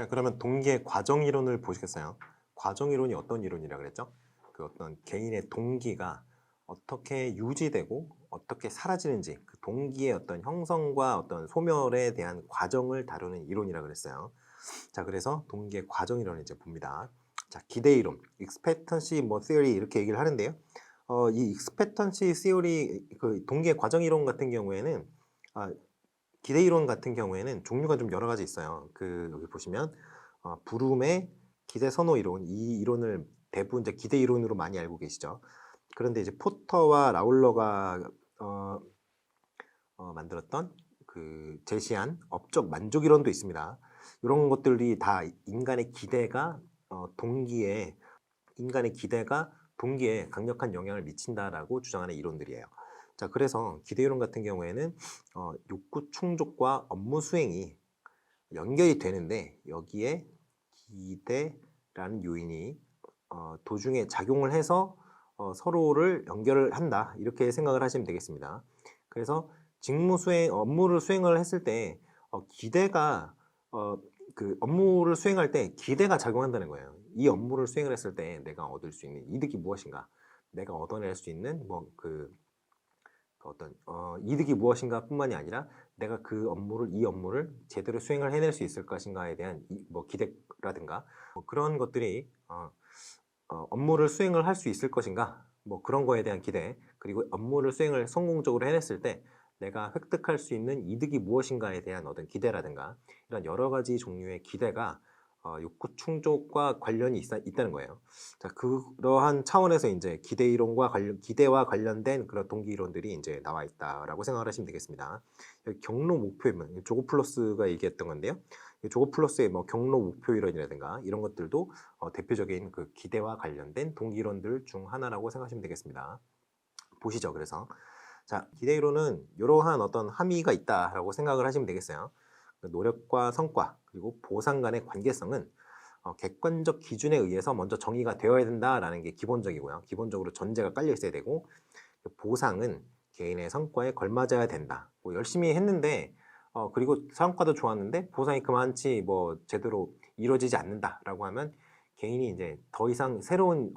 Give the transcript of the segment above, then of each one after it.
자, 그러면 동기의 과정 이론을 보시겠어요? 과정 이론이 어떤 이론이라 그랬죠? 그 어떤 개인의 동기가 어떻게 유지되고 어떻게 사라지는지 그 동기의 어떤 형성과 어떤 소멸에 대한 과정을 다루는 이론이라 그랬어요. 자, 그래서 동기의 과정 이론을 이제 봅니다. 자, 기대 이론, expectancy 뭐 theory 이렇게 얘기를 하는데요. 이 expectancy theory 그 동기의 과정 이론 같은 경우에는 기대 이론 같은 경우에는 종류가 좀 여러 가지 있어요. 여기 보시면 브룸의 기대 선호 이론, 이 이론을 대부분 이제 기대 이론으로 많이 알고 계시죠. 그런데 이제 포터와 라울러가 만들었던 제시한 업적 만족 이론도 있습니다. 이런 것들이 다 인간의 기대가 동기에 강력한 영향을 미친다라고 주장하는 이론들이에요. 자, 그래서 기대 이론 같은 경우에는 욕구 충족과 업무 수행이 연결이 되는데 여기에 기대라는 요인이 도중에 작용을 해서 서로를 연결을 한다 이렇게 생각을 하시면 되겠습니다. 그래서 업무를 수행을 했을 때 기대가 그 업무를 수행할 때 기대가 작용한다는 거예요. 이 업무를 수행을 했을 때 내가 얻을 수 있는 이득이 무엇인가, 내가 얻어낼 수 있는 어떤 이득이 무엇인가 뿐만이 아니라 내가 이 업무를 제대로 수행을 해낼 수 있을 것인가에 대한 기대라든가 그런 것들이 업무를 수행을 할 수 있을 것인가 그런 거에 대한 기대, 그리고 업무를 수행을 성공적으로 해냈을 때 내가 획득할 수 있는 이득이 무엇인가에 대한 어떤 기대라든가 이런 여러 가지 종류의 기대가 욕구 충족과 관련이 있다는 거예요. 자, 그러한 차원에서 이제 기대와 관련된 그런 동기 이론들이 이제 나와 있다라고 생각을 하시면 되겠습니다. 여기 경로 목표이론, 조고 플러스가 얘기했던 건데요. 조고 플러스의 경로 목표 이론이라든가 이런 것들도 대표적인 그 기대와 관련된 동기 이론들 중 하나라고 생각하시면 되겠습니다. 보시죠. 그래서 자, 기대 이론은 이러한 어떤 함의가 있다라고 생각을 하시면 되겠어요. 노력과 성과 그리고 보상 간의 관계성은 객관적 기준에 의해서 먼저 정의가 되어야 된다라는 게 기본적이고요. 기본적으로 전제가 깔려 있어야 되고, 보상은 개인의 성과에 걸맞아야 된다. 열심히 했는데 그리고 성과도 좋았는데 보상이 그만치 제대로 이루어지지 않는다라고 하면 개인이 이제 더 이상 새로운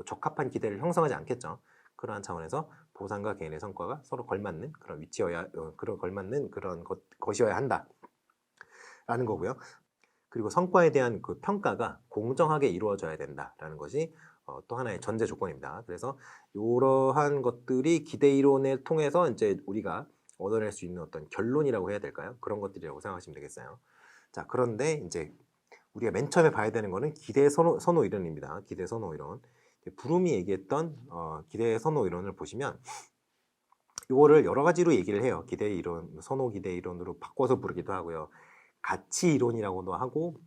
적합한 기대를 형성하지 않겠죠. 그러한 차원에서 보상과 개인의 성과가 서로 걸맞는 그런 그런 것이어야 한다라는 거고요. 그리고 성과에 대한 그 평가가 공정하게 이루어져야 된다라는 것이 또 하나의 전제 조건입니다. 그래서 이러한 것들이 기대 이론을 통해서 이제 우리가 얻어낼 수 있는 어떤 결론이라고 해야 될까요? 그런 것들이라고 생각하시면 되겠어요. 자, 그런데 이제 우리가 맨 처음에 봐야 되는 거는 기대 선호 이론입니다. 기대 선호 이론. 브룸이 얘기했던 기대 선호 이론을 보시면 이거를 여러 가지로 얘기를 해요. 기대 이론, 선호 기대 이론으로 바꿔서 부르기도 하고요. 가치 이론이라고도 하고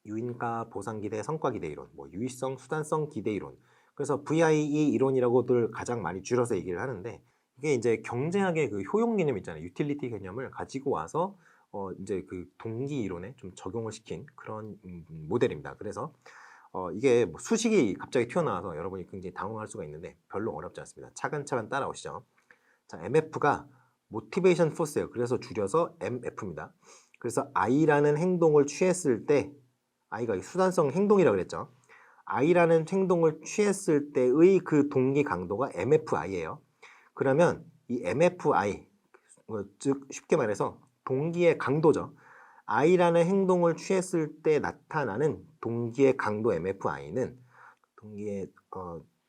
유인가 보상 기대, 성과 기대 이론, 유의성, 수단성 기대 이론. 그래서 VIE 이론이라고들 가장 많이 줄여서 얘기를 하는데 이게 이제 경제학의 그 효용 개념 있잖아요. 유틸리티 개념을 가지고 와서 이제 그 동기 이론에 좀 적용을 시킨 그런 모델입니다. 그래서 이게 수식이 갑자기 튀어나와서 여러분이 굉장히 당황할 수가 있는데 별로 어렵지 않습니다. 차근차근 따라오시죠. 자, MF가 모티베이션 포스예요. 그래서 줄여서 MF입니다. 그래서 I라는 행동을 취했을 때 I가 수단성 행동이라고 그랬죠. I라는 행동을 취했을 때의 그 동기 강도가 MFI예요. 그러면 이 MFI, 즉 쉽게 말해서 동기의 강도죠. I라는 행동을 취했을 때 나타나는 동기의 강도 MFI는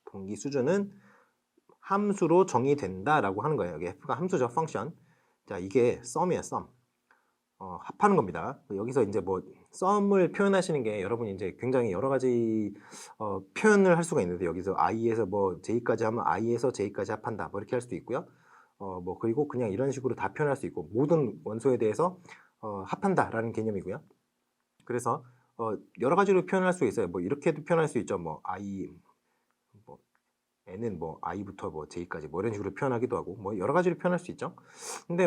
동기 수준은 함수로 정의된다라고 하는 거예요. 여기 F가 함수죠, 펑션. 자, 이게 썸이에요, 썸. 합하는 겁니다. 여기서 이제 썸을 표현하시는 게 여러분이 이제 굉장히 여러 가지 표현을 할 수가 있는데 여기서 I에서 J까지 하면 I에서 J까지 합한다. 이렇게 할 수도 있고요. 그리고 그냥 이런 식으로 다 표현할 수 있고 모든 원소에 대해서 합한다라는 개념이고요. 그래서 여러 가지로 표현할 수 있어요. 이렇게도 표현할 수 있죠. I n은 i부터 j까지 이런 식으로 표현하기도 하고 여러 가지로 표현할 수 있죠. 근데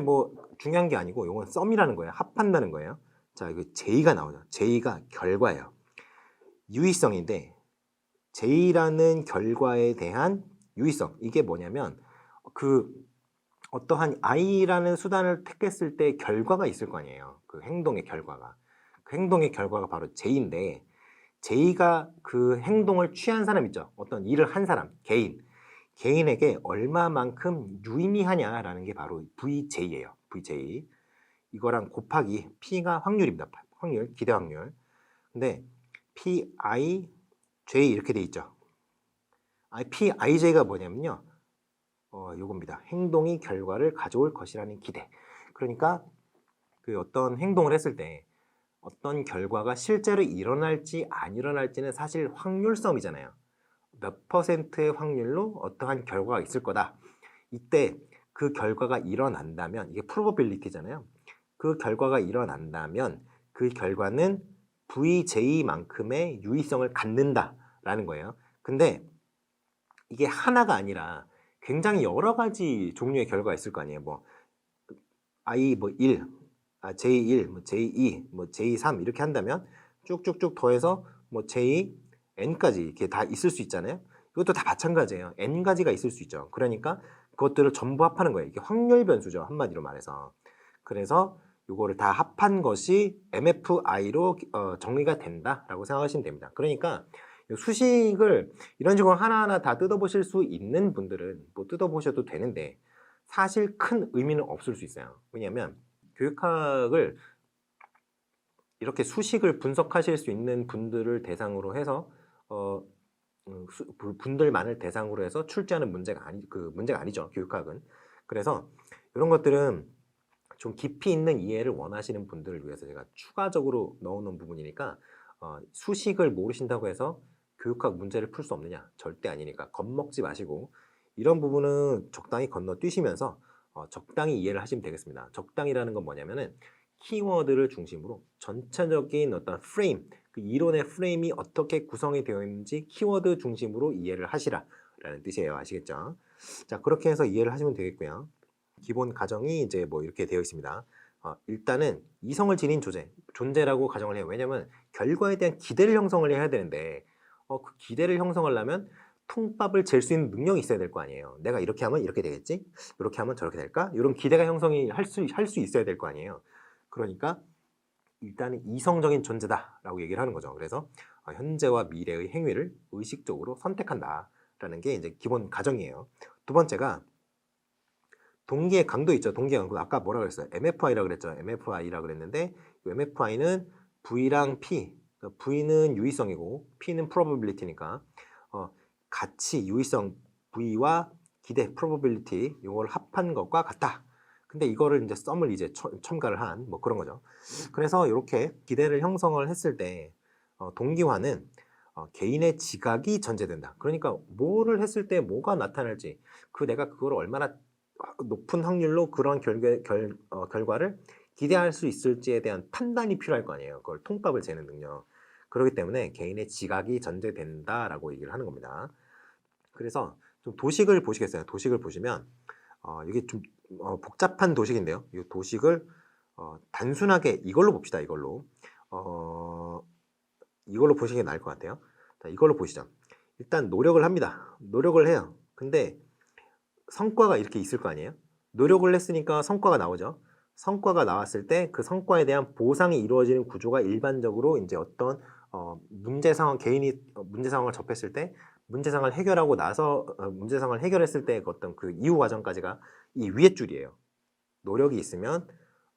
중요한 게 아니고 이건 썸이라는 거예요. 합한다는 거예요. 자, 이거 j가 나오죠. j가 결과예요. 유의성인데 j라는 결과에 대한 유의성, 이게 뭐냐면 어떠한 i라는 수단을 택했을 때 결과가 있을 거 아니에요. 그 행동의 결과가. 그 행동의 결과가 바로 J인데 J가 그 행동을 취한 사람 있죠. 어떤 일을 한 사람, 개인에게 얼마만큼 유의미하냐라는 게 바로 VJ예요. VJ. 이거랑 곱하기 P가 확률입니다. 확률, 기대 확률. 근데 PIJ 이렇게 돼 있죠. PIJ가 뭐냐면요. 요겁니다. 행동이 결과를 가져올 것이라는 기대. 그러니까 그 어떤 행동을 했을 때 어떤 결과가 실제로 일어날지 안 일어날지는 사실 확률 싸움이잖아요. 몇 퍼센트의 확률로 어떠한 결과가 있을 거다. 이때 그 결과가 일어난다면 이게 probability잖아요. 그 결과가 일어난다면 그 결과는 VJ만큼의 유의성을 갖는다라는 거예요. 근데 이게 하나가 아니라 굉장히 여러 가지 종류의 결과가 있을 거 아니에요. 뭐 I 뭐 1, J1, 뭐 J2, 뭐 J3 이렇게 한다면 쭉쭉쭉 더해서 뭐 JN까지 이렇게 다 있을 수 있잖아요. 이것도 다 마찬가지예요. N가지가 있을 수 있죠. 그러니까 그것들을 전부 합하는 거예요. 이게 확률 변수죠. 한마디로 말해서. 그래서 이거를 다 합한 것이 MFI로 정리가 된다라고 생각하시면 됩니다. 그러니까 수식을 이런 식으로 하나하나 다 뜯어보실 수 있는 분들은 뭐 뜯어보셔도 되는데 사실 큰 의미는 없을 수 있어요. 왜냐하면 교육학을 이렇게 수식을 분석하실 수 있는 분들을 대상으로 해서 분들만을 대상으로 해서 출제하는 문제가 아니죠. 교육학은. 그래서 이런 것들은 좀 깊이 있는 이해를 원하시는 분들을 위해서 제가 추가적으로 넣어놓은 부분이니까 수식을 모르신다고 해서 교육학 문제를 풀 수 없느냐? 절대 아니니까 겁먹지 마시고 이런 부분은 적당히 건너뛰시면서 적당히 이해를 하시면 되겠습니다. 적당이라는 건 뭐냐면은 키워드를 중심으로 전체적인 어떤 프레임, 그 이론의 프레임이 어떻게 구성이 되어 있는지 키워드 중심으로 이해를 하시라라는 뜻이에요. 아시겠죠? 자, 그렇게 해서 이해를 하시면 되겠고요. 기본 가정이 이제 뭐 이렇게 되어 있습니다. 일단은 이성을 지닌 존재라고 가정을 해요. 왜냐면 결과에 대한 기대를 형성을 해야 되는데 그 기대를 형성하려면 통밥을 잴 수 있는 능력이 있어야 될 거 아니에요. 내가 이렇게 하면 이렇게 되겠지? 이렇게 하면 저렇게 될까? 이런 기대가 형성이 할 수 있어야 될 거 아니에요. 그러니까 일단은 이성적인 존재다라고 얘기를 하는 거죠. 그래서 현재와 미래의 행위를 의식적으로 선택한다라는 게 이제 기본 가정이에요. 두 번째가 동기의 강도 있죠. 동기의 강도. 아까 뭐라 그랬어요? MFI라고 그랬죠. MFI라고 그랬는데 MFI는 V랑 P. 그러니까 V는 유의성이고 P는 probability니까 같이 유의성 V와 기대 probability 이걸 합한 것과 같다. 근데 이거를 이제 썸을 이제 첨가를 한 뭐 그런 거죠. 그래서 이렇게 기대를 형성을 했을 때 동기화는 개인의 지각이 전제된다. 그러니까 뭐를 했을 때 뭐가 나타날지 내가 그걸 얼마나 높은 확률로 그런 결과를 기대할 수 있을지에 대한 판단이 필요할 거 아니에요. 그걸 통값을 재는 능력. 그렇기 때문에 개인의 지각이 전제된다라고 얘기를 하는 겁니다. 그래서 좀 도식을 보시겠어요? 도식을 보시면 이게 좀 복잡한 도식인데요. 이 도식을 단순하게 이걸로 봅시다. 이걸로 보시는 게 나을 것 같아요. 자, 이걸로 보시죠. 일단 노력을 합니다. 노력을 해요. 근데 성과가 이렇게 있을 거 아니에요? 노력을 했으니까 성과가 나오죠. 성과가 나왔을 때 그 성과에 대한 보상이 이루어지는 구조가 일반적으로 이제 어떤 문제 상황, 개인이 문제 상황을 접했을 때 문제 상황을 해결하고 나서 문제 상황을 해결했을 때 어떤 그 이후 과정까지가 이 위에 줄이에요. 노력이 있으면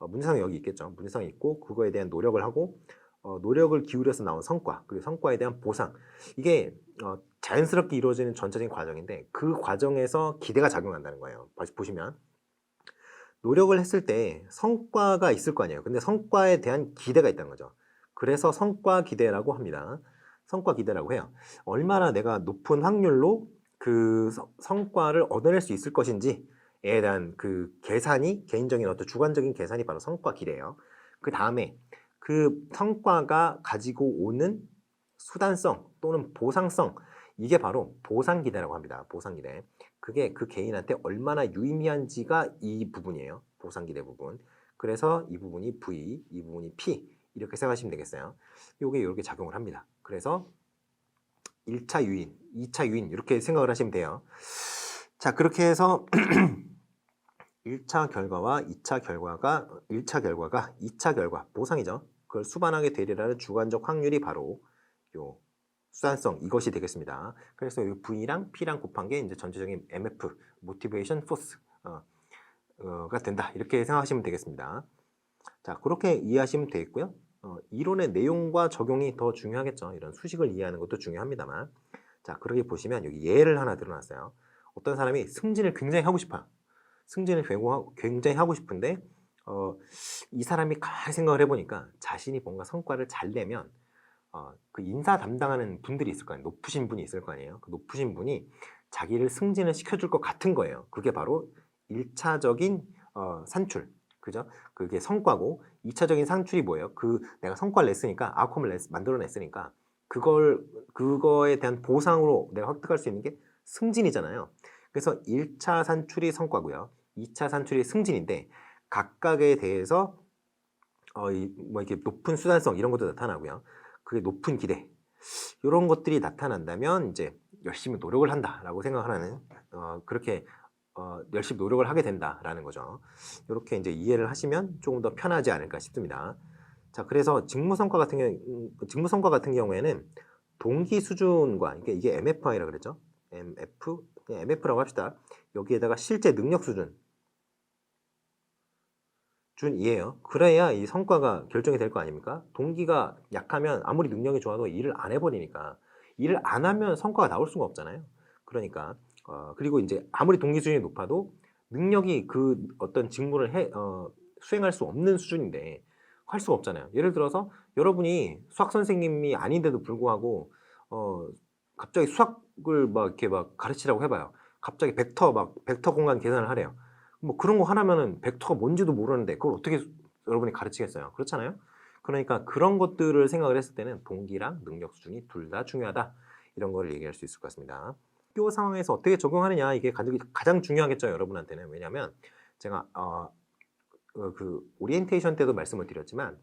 문제 상황이 여기 있겠죠. 문제 상황이 있고 그거에 대한 노력을 하고 노력을 기울여서 나온 성과, 그리고 성과에 대한 보상. 이게 자연스럽게 이루어지는 전체적인 과정인데 그 과정에서 기대가 작용한다는 거예요. 보시면 노력을 했을 때 성과가 있을 거 아니에요. 근데 성과에 대한 기대가 있다는 거죠. 그래서 성과 기대라고 합니다. 성과 기대라고 해요. 얼마나 내가 높은 확률로 그 성과를 얻어낼 수 있을 것인지에 대한 그 계산이, 개인적인 어떤 주관적인 계산이 바로 성과 기대예요. 그 다음에 그 성과가 가지고 오는 수단성 또는 보상성, 이게 바로 보상기대라고 합니다. 보상기대. 그게 그 개인한테 얼마나 유의미한지가 이 부분이에요. 보상기대 부분. 그래서 이 부분이 V, 이 부분이 P 이렇게 생각하시면 되겠어요. 이게 이렇게 작용을 합니다. 그래서 1차 유인, 2차 유인 이렇게 생각을 하시면 돼요. 자, 그렇게 해서 1차 결과와 2차 결과가 2차 결과 보상이죠. 그걸 수반하게 되리라는 주관적 확률이 바로 요 수단성 이것이 되겠습니다. 그래서 이 V랑 P랑 곱한 게 이제 전체적인 MF, Motivation Force 가 된다. 이렇게 생각하시면 되겠습니다. 자, 그렇게 이해하시면 되겠고요. 이론의 내용과 적용이 더 중요하겠죠. 이런 수식을 이해하는 것도 중요합니다만. 자, 그러게 보시면 여기 예를 하나 드러났어요. 어떤 사람이 승진을 굉장히 하고 싶어요. 승진을 굉장히 하고 싶은데 이 사람이 가만히 생각을 해보니까 자신이 뭔가 성과를 잘 내면 그 인사 담당하는 분들이 있을 거 아니에요. 높으신 분이 있을 거 아니에요. 그 높으신 분이 자기를 승진을 시켜줄 것 같은 거예요. 그게 바로 1차적인 산출. 그죠? 그게 성과고 2차적인 산출이 뭐예요? 내가 성과를 냈으니까 아웃컴을 만들어냈으니까 그거에 대한 보상으로 내가 획득할 수 있는 게 승진이잖아요. 그래서 1차 산출이 성과고요. 2차 산출이 승진인데 각각에 대해서 뭐 이렇게 높은 수단성 이런 것도 나타나고요. 그게 높은 기대 이런 것들이 나타난다면 이제 열심히 노력을 한다라고 생각하는 그렇게 열심히 노력을 하게 된다라는 거죠. 이렇게 이제 이해를 하시면 조금 더 편하지 않을까 싶습니다. 자, 그래서 직무 성과 같은 경우에는 동기 수준과 이게 MFI라 그랬죠. MF라고 합시다. 여기에다가 실제 능력 수준 준이에요. 그래야 이 성과가 결정이 될 거 아닙니까? 동기가 약하면 아무리 능력이 좋아도 일을 안 해버리니까 일을 안 하면 성과가 나올 수가 없잖아요. 그러니까 그리고 이제 아무리 동기 수준이 높아도 능력이 그 어떤 직무를 수행할 수 없는 수준인데 할 수가 없잖아요. 예를 들어서 여러분이 수학 선생님이 아닌데도 불구하고 갑자기 수학을 막 이렇게 막 가르치라고 해봐요. 갑자기 벡터 공간 계산을 하래요. 뭐 그런 거 하나면은 벡터가 뭔지도 모르는데 그걸 어떻게 여러분이 가르치겠어요? 그렇잖아요. 그러니까 그런 것들을 생각을 했을 때는 동기랑 능력 수준이 둘 다 중요하다. 이런 걸 얘기할 수 있을 것 같습니다. 학교 상황에서 어떻게 적용하느냐 이게 가장 중요하겠죠, 여러분한테는. 왜냐하면 제가 그 오리엔테이션 때도 말씀을 드렸지만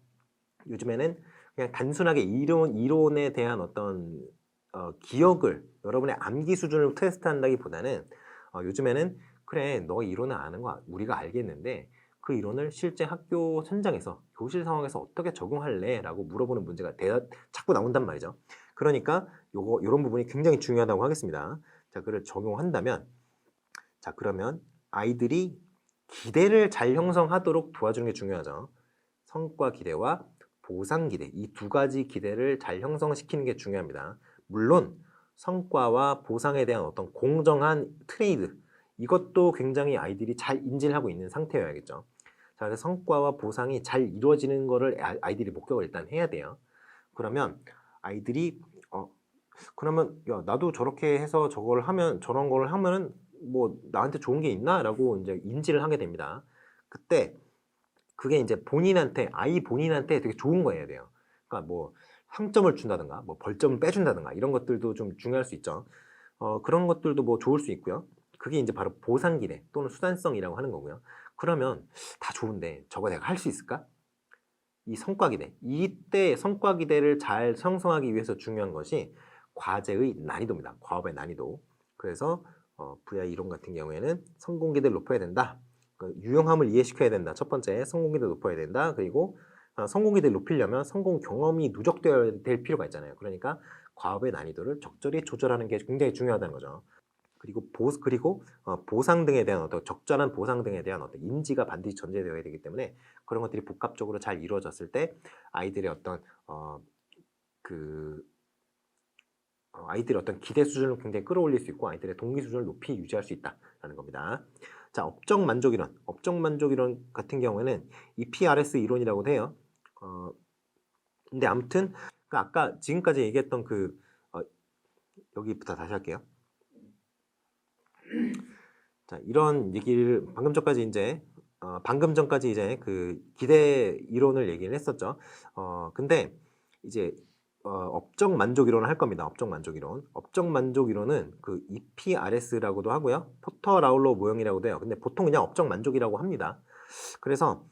요즘에는 그냥 단순하게 이론에 대한 어떤 기억을 여러분의 암기 수준을 테스트한다기보다는 요즘에는 그래 너 이론을 아는 거 우리가 알겠는데 그 이론을 실제 학교 현장에서 교실 상황에서 어떻게 적용할래? 라고 물어보는 문제가 자꾸 나온단 말이죠. 그러니까 이런 부분이 굉장히 중요하다고 하겠습니다. 자, 그걸 적용한다면 자, 그러면 아이들이 기대를 잘 형성하도록 도와주는 게 중요하죠. 성과 기대와 보상 기대, 이 두 가지 기대를 잘 형성시키는 게 중요합니다. 물론 성과와 보상에 대한 어떤 공정한 트레이드, 이것도 굉장히 아이들이 잘 인지를 하고 있는 상태여야겠죠. 자, 그래서 성과와 보상이 잘 이루어지는 거를 아이들이 목격을 일단 해야 돼요. 그러면 아이들이 그러면 야 나도 저렇게 해서 저런 걸 하면은 뭐 나한테 좋은 게 있나? 라고 이제 인지를 하게 됩니다. 그때 그게 이제 아이 본인한테 되게 좋은 거여야 돼요. 그러니까 뭐 상점을 준다든가 뭐 벌점을 빼준다든가 이런 것들도 좀 중요할 수 있죠. 그런 것들도 뭐 좋을 수 있고요. 그게 이제 바로 보상기대 또는 수단성이라고 하는 거고요. 그러면 다 좋은데 저거 내가 할 수 있을까? 이 성과기대. 이때 성과기대를 잘 형성하기 위해서 중요한 것이 과제의 난이도입니다. 과업의 난이도. 그래서 VI 이론 같은 경우에는 성공기대를 높여야 된다. 유용함을 이해시켜야 된다. 첫 번째, 성공기대를 높여야 된다. 그리고 성공기대를 높이려면 성공 경험이 누적되어야 될 필요가 있잖아요. 그러니까 과업의 난이도를 적절히 조절하는 게 굉장히 중요하다는 거죠. 그리고 보상 등에 대한 적절한 보상 등에 대한 인지가 반드시 전제되어야 되기 때문에 그런 것들이 복합적으로 잘 이루어졌을 때 아이들의 어떤 기대 수준을 굉장히 끌어올릴 수 있고 아이들의 동기 수준을 높이 유지할 수 있다라는 겁니다. 자, 업적 만족 이론 같은 경우에는 EPRS 이론이라고도 해요. 근데 아무튼 아까 지금까지 얘기했던 여기부터 다시 할게요. 자, 이런 얘기를 방금 전까지 이제 그 기대 이론을 얘기를 했었죠. 근데 이제 업적 만족 이론을 할 겁니다. 업적 만족 이론. 업적 만족 이론은 그 EPRS라고도 하고요. 포터 라울러 모형이라고도 해요. 근데 보통 그냥 업적 만족이라고 합니다. 그래서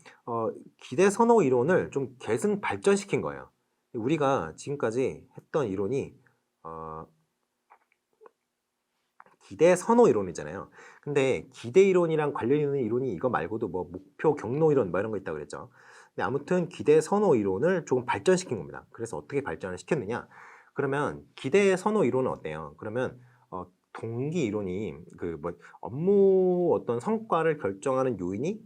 기대 선호 이론을 좀 계승 발전시킨 거예요. 우리가 지금까지 했던 이론이 기대 선호 이론이잖아요. 근데 기대 이론이랑 관련 있는 이론이 이거 말고도 뭐 목표 경로 이론 뭐 이런 거 있다고 그랬죠. 근데 아무튼 기대 선호 이론을 조금 발전시킨 겁니다. 그래서 어떻게 발전을 시켰느냐? 그러면 기대 선호 이론은 어때요? 그러면 동기 이론이 그 뭐 업무 어떤 성과를 결정하는 요인이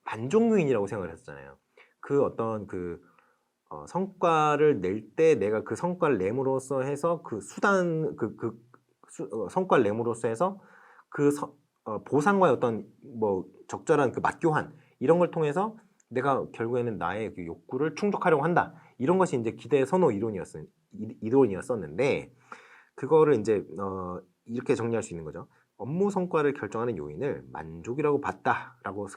만족 요인이라고 생각을 했었잖아요. 그 어떤 그 성과를 낼 때 내가 그 성과를 내므로써 해서 그 수단 성과를 내므로써 해서 그 보상과의 어떤 뭐 적절한 그 맞교환 이런 걸 통해서 내가 결국에는 나의 그 욕구를 충족하려고 한다. 이런 것이 이제 기대 선호 이론이었었는데 그거를 이제 이렇게 정리할 수 있는 거죠. 업무 성과를 결정하는 요인을 만족이라고 봤다라고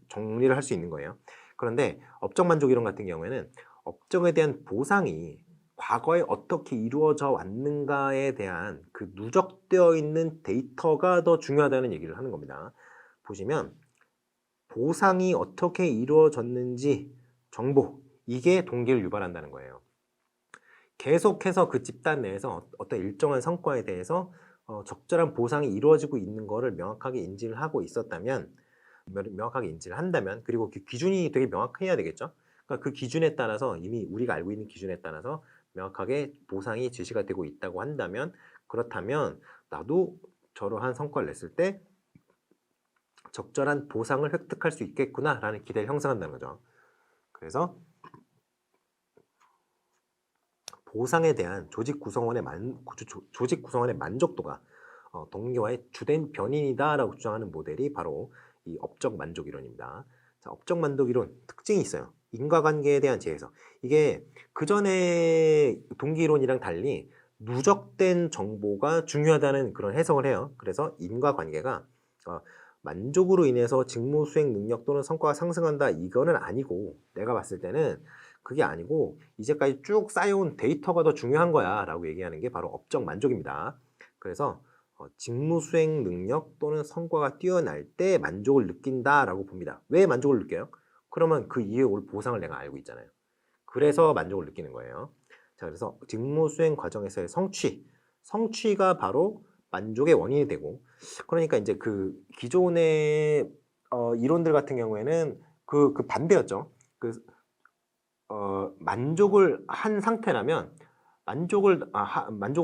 정리를 할 수 있는 거예요. 그런데 업적 만족 이론 같은 경우에는 업적에 대한 보상이 과거에 어떻게 이루어져 왔는가에 대한 그 누적되어 있는 데이터가 더 중요하다는 얘기를 하는 겁니다. 보시면 보상이 어떻게 이루어졌는지 정보, 이게 동기를 유발한다는 거예요. 계속해서 그 집단 내에서 어떤 일정한 성과에 대해서 적절한 보상이 이루어지고 있는 것을 명확하게 인지를 하고 있었다면, 명확하게 인지를 한다면, 그리고 그 기준이 되게 명확해야 되겠죠. 그러니까 그 기준에 따라서 이미 우리가 알고 있는 기준에 따라서 명확하게 보상이 제시가 되고 있다고 한다면, 그렇다면 나도 저러한 성과를 냈을 때 적절한 보상을 획득할 수 있겠구나라는 기대를 형성한다는 거죠. 그래서 보상에 대한 조직 구성원의 만족도가 동기화의 주된 변인이다라고 주장하는 모델이 바로 이 업적 만족 이론입니다. 자, 업적 만족 이론 특징이 있어요. 인과관계에 대한 재해석. 이게 그 전에 동기 이론이랑 달리 누적된 정보가 중요하다는 그런 해석을 해요. 그래서 인과관계가 만족으로 인해서 직무 수행 능력 또는 성과가 상승한다 이거는 아니고, 내가 봤을 때는 그게 아니고 이제까지 쭉 쌓여온 데이터가 더 중요한 거야 라고 얘기하는 게 바로 업적 만족입니다. 그래서 직무 수행 능력 또는 성과가 뛰어날 때 만족을 느낀다라고 봅니다. 왜 만족을 느껴요? 그러면 그 이후에 올 보상을 내가 알고 있잖아요. 그래서 만족을 느끼는 거예요. 자, 그래서 직무 수행 과정에서의 성취가 바로 만족의 원인이 되고, 그러니까 이제 그 기존의 이론들 같은 경우에는 그 반대였죠. 만족을 한 상태라면 만족을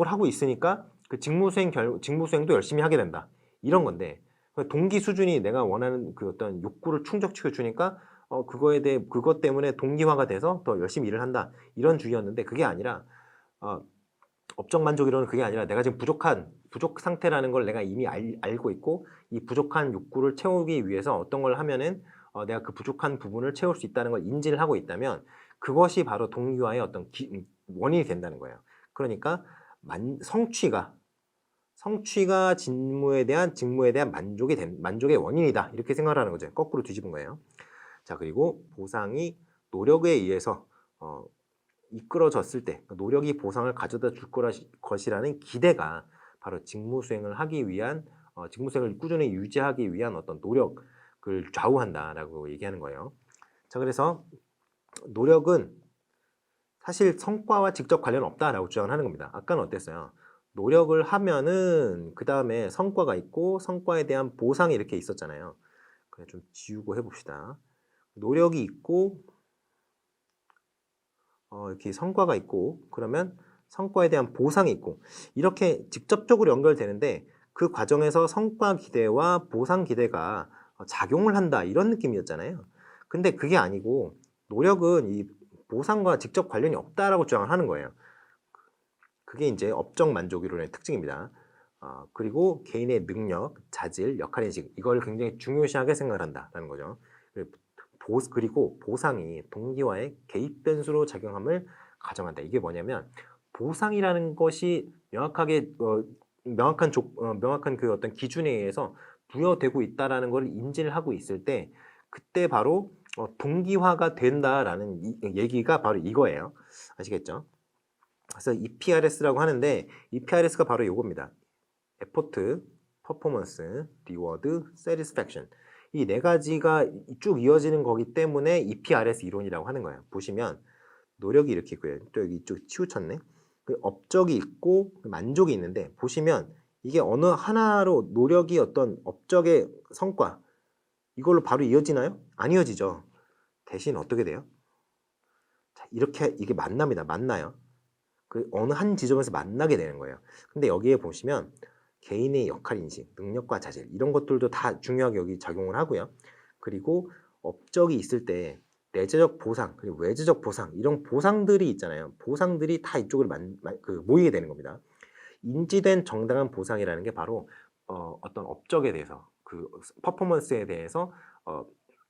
하고 있으니까 그 직무 수행도 열심히 하게 된다. 이런 건데, 동기 수준이 내가 원하는 그 어떤 욕구를 충족시켜 주니까 그것 때문에 동기화가 돼서 더 열심히 일을 한다. 이런 주의였는데, 그게 아니라 업적 만족이론은 그게 아니라 내가 지금 부족 상태라는 걸 내가 이미 알고 있고, 이 부족한 욕구를 채우기 위해서 어떤 걸 하면은 내가 그 부족한 부분을 채울 수 있다는 걸 인지를 하고 있다면 그것이 바로 동기화의 어떤 원인이 된다는 거예요. 그러니까 성취가 직무에 대한 만족의 원인이다. 이렇게 생각하는 거죠. 거꾸로 뒤집은 거예요. 자, 그리고 보상이 노력에 의해서 이끌어졌을 때 노력이 보상을 가져다 줄 것이라는 기대가 바로 직무 수행을 꾸준히 유지하기 위한 어떤 노력을 좌우한다라고 얘기하는 거예요. 자, 그래서 노력은 사실 성과와 직접 관련 없다라고 주장을 하는 겁니다. 아까는 어땠어요? 노력을 하면은 그 다음에 성과가 있고 성과에 대한 보상이 이렇게 있었잖아요. 그냥 좀 지우고 해봅시다. 노력이 있고 이렇게 성과가 있고, 그러면 성과에 대한 보상이 있고, 이렇게 직접적으로 연결되는데 그 과정에서 성과 기대와 보상 기대가 작용을 한다, 이런 느낌이었잖아요. 근데 그게 아니고 노력은 이 보상과 직접 관련이 없다라고 주장을 하는 거예요. 그게 이제 업적 만족 이론의 특징입니다. 그리고 개인의 능력, 자질, 역할인식, 이걸 굉장히 중요시하게 생각을 한다라는 거죠. 그리고 보상이 동기화의 개입 변수로 작용함을 가정한다. 이게 뭐냐면, 보상이라는 것이 명확한 그 어떤 기준에 의해서 부여되고 있다라는 걸 인지를 하고 있을 때, 그때 바로 동기화가 된다라는 얘기가 바로 이거예요. 아시겠죠? 그래서 EPRS라고 하는데, EPRS가 바로 이겁니다. Effort, Performance, Reward, Satisfaction. 이 네 가지가 쭉 이어지는 거기 때문에 EPRS 이론이라고 하는 거예요. 보시면 노력이 이렇게 있고요. 또 여기 이쪽 치우쳤네. 그 업적이 있고 만족이 있는데, 보시면 이게 어느 하나로 노력이 어떤 업적의 성과 이걸로 바로 이어지나요? 안 이어지죠. 대신 어떻게 돼요? 자, 이렇게 이게 만납니다. 만나요. 그 어느 한 지점에서 만나게 되는 거예요. 근데 여기에 보시면 개인의 역할 인식, 능력과 자질 이런 것들도 다 중요하게 여기 작용을 하고요. 그리고 업적이 있을 때 내재적 보상 그리고 외재적 보상 이런 보상들이 있잖아요. 보상들이 다 이쪽으로 모이게 되는 겁니다. 인지된 정당한 보상이라는 게 바로 어떤 업적에 대해서 그 퍼포먼스에 대해서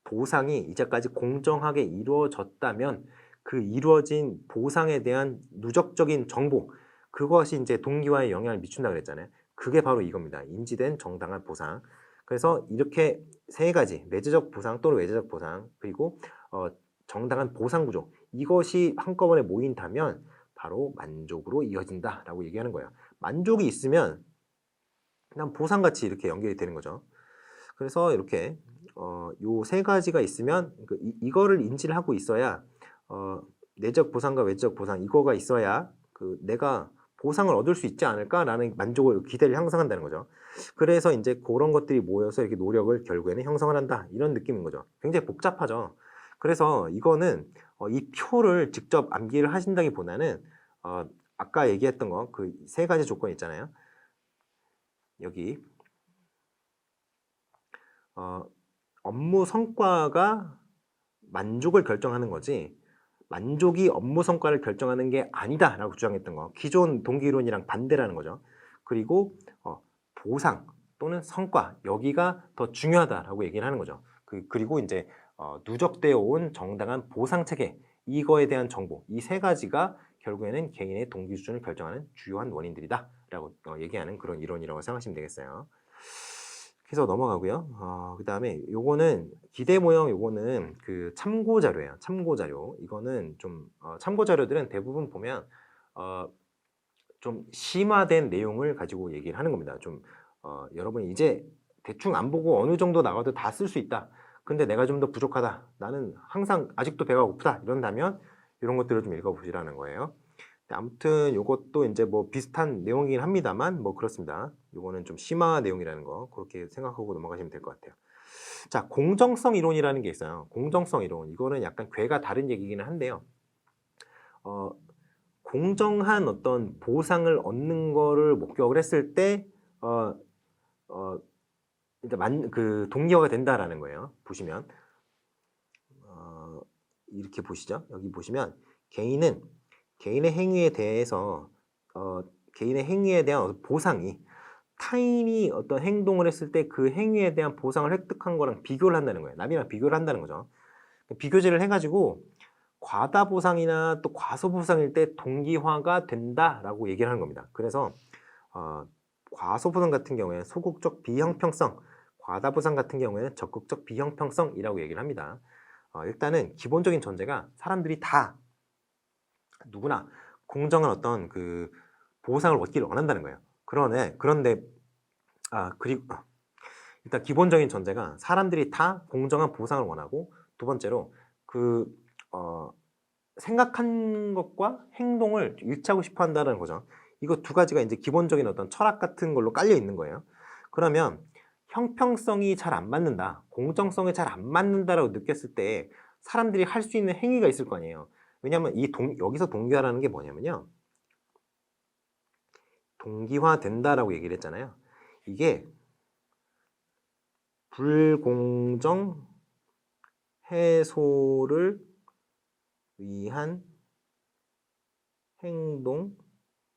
보상이 이제까지 공정하게 이루어졌다면 그 이루어진 보상에 대한 누적적인 정보 그것이 이제 동기화에 영향을 미친다 그랬잖아요. 그게 바로 이겁니다. 인지된 정당한 보상. 그래서 이렇게 세 가지 내재적 보상 또는 외재적 보상 그리고 정당한 보상 구조 이것이 한꺼번에 모인다면 바로 만족으로 이어진다라고 얘기하는 거예요. 만족이 있으면 그냥 보상같이 이렇게 연결이 되는 거죠. 그래서 이렇게 요 세 가지가 있으면 이거를 인지를 하고 있어야 내적 보상과 외적 보상 이거가 있어야 내가 보상을 얻을 수 있지 않을까라는 만족을 기대를 형성한다는 거죠. 그래서 이제 그런 것들이 모여서 이렇게 노력을 결국에는 형성을 한다 이런 느낌인 거죠. 굉장히 복잡하죠. 그래서 이거는 이 표를 직접 암기를 하신다기보다는 아까 얘기했던 거 그 세 가지 조건 있잖아요. 여기 업무 성과가 만족을 결정하는 거지 만족이 업무 성과를 결정하는 게 아니다라고 주장했던 거 기존 동기이론이랑 반대라는 거죠. 그리고 보상 또는 성과 여기가 더 중요하다라고 얘기를 하는 거죠. 그리고 이제 누적되어 온 정당한 보상 체계 이거에 대한 정보 이 세 가지가 결국에는 개인의 동기 수준을 결정하는 주요한 원인들이다라고 얘기하는 그런 이론이라고 생각하시면 되겠어요. 그래서 넘어가고요. 그 다음에 요거는 기대 모형 요거는 그 참고 자료예요. 참고 자료. 이거는 좀 참고 자료들은 대부분 보면 좀 심화된 내용을 가지고 얘기를 하는 겁니다. 좀 여러분이 이제 대충 안 보고 어느 정도 나가도 다 쓸 수 있다. 근데 내가 좀 더 부족하다. 나는 항상 아직도 배가 고프다. 이런다면 이런 것들을 좀 읽어보시라는 거예요. 아무튼 요것도 이제 뭐 비슷한 내용이긴 합니다만 뭐 그렇습니다. 요거는 좀 심화 내용이라는 거 그렇게 생각하고 넘어가시면 될 것 같아요. 자, 공정성 이론이라는 게 있어요. 공정성 이론. 이거는 약간 괴가 다른 얘기기는 한데요. 공정한 어떤 보상을 얻는 거를 목격을 했을 때 이제 그 동기화가 된다라는 거예요. 보시면 이렇게 보시죠. 여기 보시면 개인은 개인의 행위에 대해서 개인의 행위에 대한 보상이 타인이 어떤 행동을 했을 때 그 행위에 대한 보상을 획득한 거랑 비교를 한다는 거예요. 남이랑 비교를 한다는 거죠. 비교제를 해가지고 과다 보상이나 또 과소 보상일 때 동기화가 된다라고 얘기를 하는 겁니다. 그래서 과소 보상 같은 경우에 소극적 비형평성, 과다 보상 같은 경우에는 적극적 비형평성이라고 얘기를 합니다. 일단은 기본적인 전제가 사람들이 다 누구나 공정한 어떤 그 보상을 얻기를 원한다는 거예요. 그런데 그리고 일단 기본적인 전제가 사람들이 다 공정한 보상을 원하고 두 번째로 생각한 것과 행동을 일치하고 싶어 한다는 거죠. 이거 두 가지가 이제 기본적인 어떤 철학 같은 걸로 깔려 있는 거예요. 그러면 형평성이 잘 안 맞는다, 공정성이 잘 안 맞는다라고 느꼈을 때 사람들이 할 수 있는 행위가 있을 거 아니에요. 왜냐하면 여기서 동기화라는 게 뭐냐면요. 동기화 된다라고 얘기를 했잖아요. 이게 불공정 해소를 위한 행동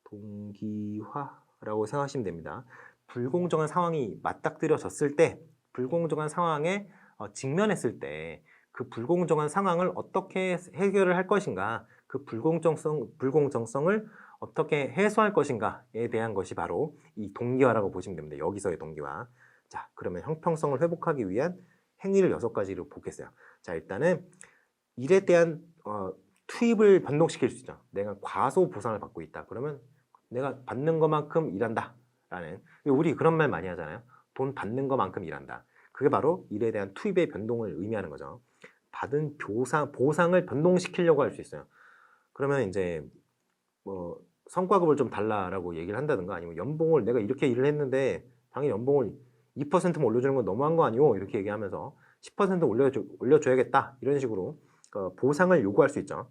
동기화라고 생각하시면 됩니다. 불공정한 상황이 맞닥뜨려졌을 때, 불공정한 상황에 직면했을 때 그 불공정한 상황을 어떻게 해결을 할 것인가, 그 불공정성을 어떻게 해소할 것인가에 대한 것이 바로 이 동기화라고 보시면 됩니다. 여기서의 동기화. 자, 그러면 형평성을 회복하기 위한 행위를 6가지로 보겠어요. 자, 일단은 일에 대한 투입을 변동시킬 수 있죠. 내가 과소 보상을 받고 있다. 그러면 내가 받는 것만큼 일한다. 라는 우리 그런 말 많이 하잖아요. 돈 받는 것만큼 일한다. 그게 바로 일에 대한 투입의 변동을 의미하는 거죠. 받은 보상을 변동시키려고 할 수 있어요. 그러면 이제 뭐 성과급을 좀 달라라고 얘기를 한다든가 아니면 연봉을 내가 이렇게 일을 했는데 당연히 연봉을 2%만 올려주는 건 너무한 거 아니오? 이렇게 얘기하면서 10% 올려줘야겠다 이런 식으로 보상을 요구할 수 있죠.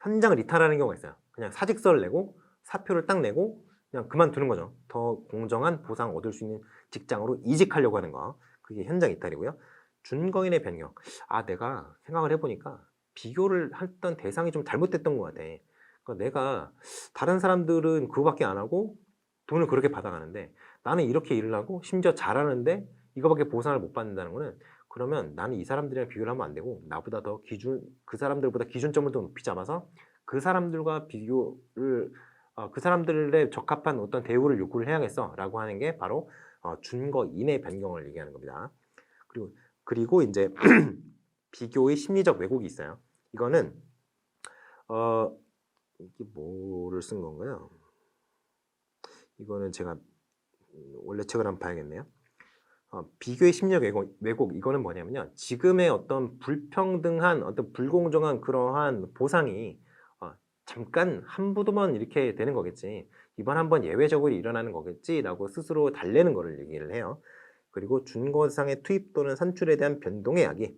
현장 리탈하는 경우가 있어요. 그냥 사직서를 내고 사표를 딱 내고 그냥 그만두는 거죠. 더 공정한 보상 얻을 수 있는 직장으로 이직하려고 하는 거. 그게 현장 이탈이고요. 준거인의 변경. 내가 생각을 해보니까 비교를 했던 대상이 좀 잘못됐던 것 같아. 그러니까 내가 다른 사람들은 그거밖에 안 하고 돈을 그렇게 받아가는데 나는 이렇게 일을 하고 심지어 잘하는데 이거밖에 보상을 못 받는다는 거는 그러면 나는 이 사람들이랑 비교를 하면 안 되고 나보다 더 그 사람들보다 기준점을 더 높이 잡아서 그 사람들과 비교를 그 사람들에 적합한 어떤 대우를 요구를 해야겠어 라고 하는 게 바로 준거인의 변경을 얘기하는 겁니다. 그리고 이제 비교의 심리적 왜곡이 있어요. 이거는 이게 뭐를 쓴 건가요? 이거는 제가 원래 책을 한번 봐야겠네요. 비교의 심리적 왜곡 이거는 뭐냐면요. 지금의 어떤 불평등한 어떤 불공정한 그러한 보상이 잠깐 한두 번 이렇게 되는 거겠지. 이번 한번 예외적으로 일어나는 거겠지라고 스스로 달래는 거를 얘기를 해요. 그리고 준거상의 투입 또는 산출에 대한 변동의 야기.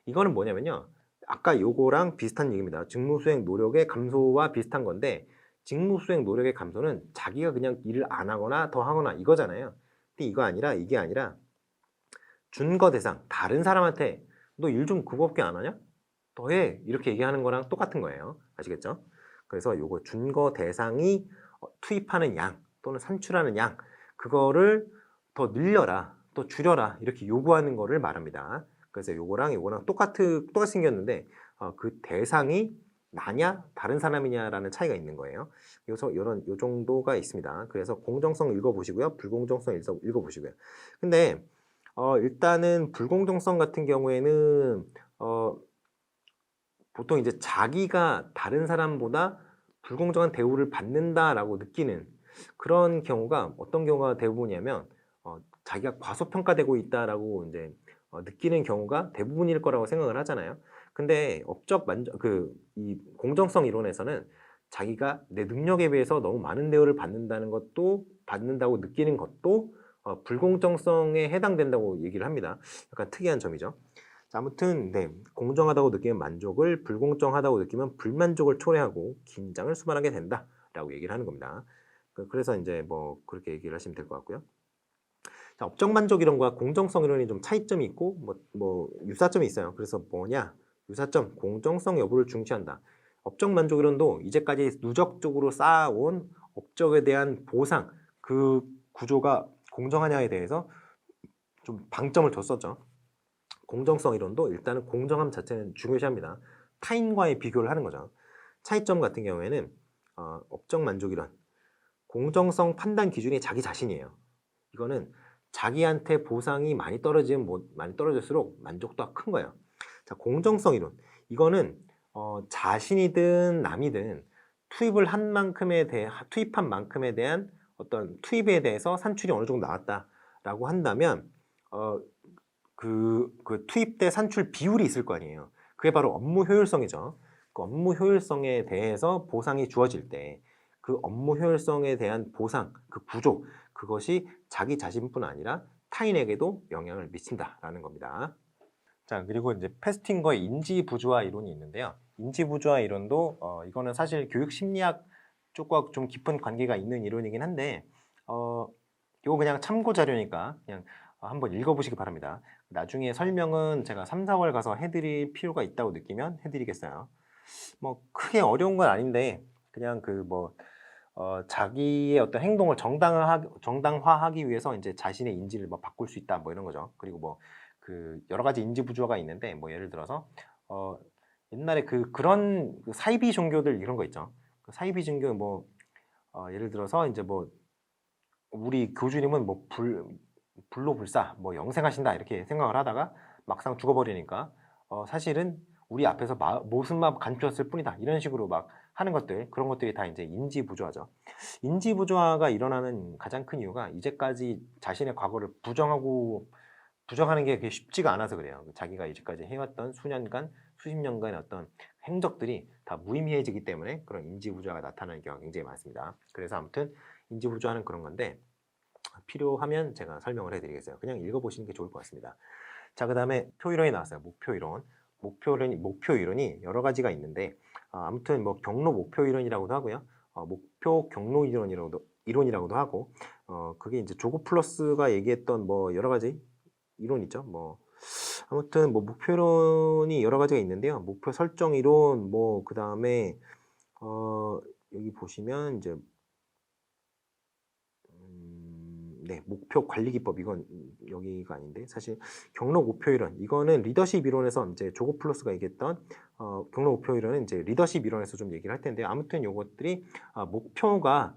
이거는 뭐냐면요. 아까 요거랑 비슷한 얘기입니다. 직무수행 노력의 감소와 비슷한 건데 직무수행 노력의 감소는 자기가 그냥 일을 안 하거나 더 하거나 이거잖아요. 근데 이게 아니라 준거 대상, 다른 사람한테 너 일 좀 그거밖에 안 하냐? 더 해. 이렇게 얘기하는 거랑 똑같은 거예요. 아시겠죠? 그래서 요거 준거 대상이 투입하는 양 또는 산출하는 양 그거를 더 늘려라, 또 줄여라 이렇게 요구하는 거를 말합니다. 그래서 요거랑 똑같이 생겼는데 그 대상이 나냐 다른 사람이냐라는 차이가 있는 거예요. 그래서 요 정도가 있습니다. 그래서 공정성 읽어보시고요, 불공정성 읽어보시고요. 근데 일단은 불공정성 같은 경우에는 보통 이제 자기가 다른 사람보다 불공정한 대우를 받는다라고 느끼는 그런 경우가 어떤 경우가 대부분이냐면 자기가 과소평가되고 있다라고 이제 느끼는 경우가 대부분일 거라고 생각을 하잖아요. 근데 이 공정성 이론에서는 자기가 내 능력에 비해서 너무 많은 대우를 받는다고 느끼는 것도 불공정성에 해당된다고 얘기를 합니다. 약간 특이한 점이죠. 자, 아무튼 공정하다고 느끼면 만족을, 불공정하다고 느끼면 불만족을 초래하고 긴장을 수반하게 된다라고 얘기를 하는 겁니다. 그래서 이제 뭐 그렇게 얘기를 하시면 될 것 같고요. 자, 업적 만족 이론과 공정성 이론이 좀 차이점이 있고 뭐 유사점이 있어요. 그래서 뭐냐? 유사점, 공정성 여부를 중시한다. 업적 만족 이론도 이제까지 누적적으로 쌓아온 업적에 대한 보상, 그 구조가 공정하냐에 대해서 좀 방점을 뒀었죠. 공정성 이론도 일단은 공정함 자체는 중요시합니다. 타인과의 비교를 하는 거죠. 차이점 같은 경우에는 업적 만족 이론, 공정성 판단 기준이 자기 자신이에요. 이거는 자기한테 보상이 많이 떨어질수록 만족도가 큰 거예요. 자, 공정성 이론. 이거는 자신이든 남이든 투입한 만큼에 대한 어떤 투입에 대해서 산출이 어느 정도 나왔다라고 한다면 그 투입대 산출 비율이 있을 거 아니에요. 그게 바로 업무 효율성이죠. 그 업무 효율성에 대해서 보상이 주어질 때 그 업무 효율성에 대한 보상, 그 구조, 그것이 자기 자신뿐 아니라 타인에게도 영향을 미친다라는 겁니다. 자, 그리고 이제 패스팅거의 인지부조화 이론이 있는데요. 인지부조화 이론도 이거는 사실 교육 심리학 쪽과 좀 깊은 관계가 있는 이론이긴 한데 이거 그냥 참고 자료니까 그냥 한번 읽어보시기 바랍니다. 나중에 설명은 제가 3, 4월 가서 해드릴 필요가 있다고 느끼면 해드리겠어요. 뭐 크게 어려운 건 아닌데 그냥 자기의 어떤 행동을 정당화하기 위해서 이제 자신의 인지를 바꿀 수 있다 뭐 이런 거죠. 그리고 여러 가지 인지 부조화가 있는데 예를 들어서 옛날에 그런 사이비 종교들 이런 거 있죠. 사이비 종교 예를 들어서 이제 우리 교주님은 불로 불사 영생하신다 이렇게 생각을 하다가 막상 죽어버리니까 사실은 우리 앞에서 모습만 감추었을 뿐이다 이런 식으로 하는 그런 것들이 다 이제 인지부조화죠. 인지부조화가 일어나는 가장 큰 이유가 이제까지 자신의 과거를 부정하는 게 그게 쉽지가 않아서 그래요. 자기가 이제까지 해왔던 수년간, 수십 년간의 어떤 행적들이 다 무의미해지기 때문에 그런 인지부조화가 나타나는 경우가 굉장히 많습니다. 그래서 아무튼 인지부조화는 그런 건데 필요하면 제가 설명을 해드리겠어요. 그냥 읽어보시는 게 좋을 것 같습니다. 자, 그 다음에 표이론이 나왔어요. 목표이론. 목표이론이 여러 가지가 있는데 아무튼 뭐 경로 목표이론이라고도 하고요. 목표 경로 이론이라고도 하고 그게 이제 조고 플러스가 얘기했던 뭐 여러 가지 이론 있죠. 뭐 아무튼 뭐 목표론이 여러 가지가 있는데요. 목표 설정 이론 뭐 그 다음에 여기 보시면 이제 네, 목표 관리 기법 이건 여기가 아닌데 사실 경로 목표 이론 이거는 리더십 이론에서 이제 조고 플러스가 얘기했던 경로 목표 이론은 이제 리더십 이론에서 좀 얘기를 할 텐데 아무튼 요것들이 목표가